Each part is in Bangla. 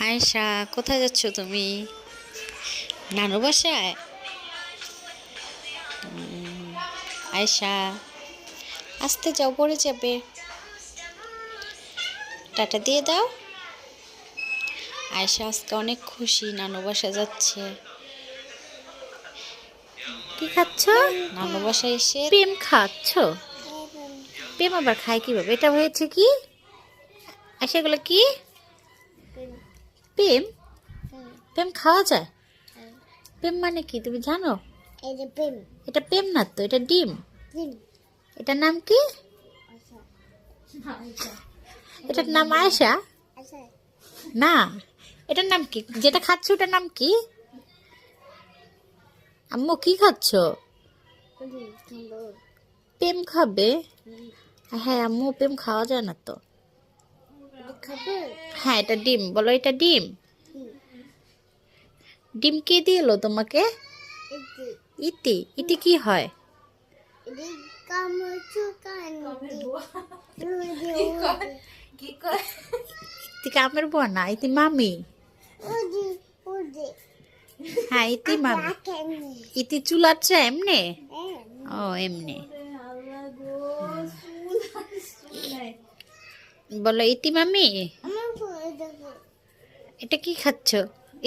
আয়েশা, কোথায় যাচ্ছ তুমি? নানু বাসায়? আয়েশা, আস্তে যাও, পড়ে যাবে। টাটা দিয়ে দাও। আয়েশা আজকে অনেক খুশি, নানু বাসায় যাচ্ছে। কি খাচ্ছ? নানু বাসায় এসে প্রেম খাচ্ছ? প্রেম আবার খায় কিভাবে? এটা হয়েছে কি আয়েশা? এগুলো কি প্রেম? প্রেম খাওয়া যায়? প্রেম মানে কি তুমি জানো? এটা প্রেম না তো, এটা ডিম। এটার নাম কি? এটার নাম আয়েশা না। এটার নাম কি যেটা খাচ্ছ? ওটার নাম কি? আম্মু কি খাচ্ছ? প্রেম খাবে? হ্যাঁ আম্মু, প্রেম খাওয়া যায় না তো। হ্যাঁ এটা ডিম। বলো এটা ডিম। ডিম কে দিলো তোমাকে? ইতি। ইতি কি হয়? ইতি কামের বুয়া না, ইতি মামি। হ্যাঁ ইতি মামি। ইতি চুলাচ্ছে এমনে? ও এমনি। বলো ইতি মামি। এটা কি খাচ্ছ?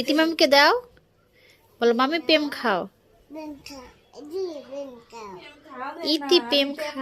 ইতি মামিকে দাও। বলো মামি প্রেম খাও। ইতি প্রেম খা।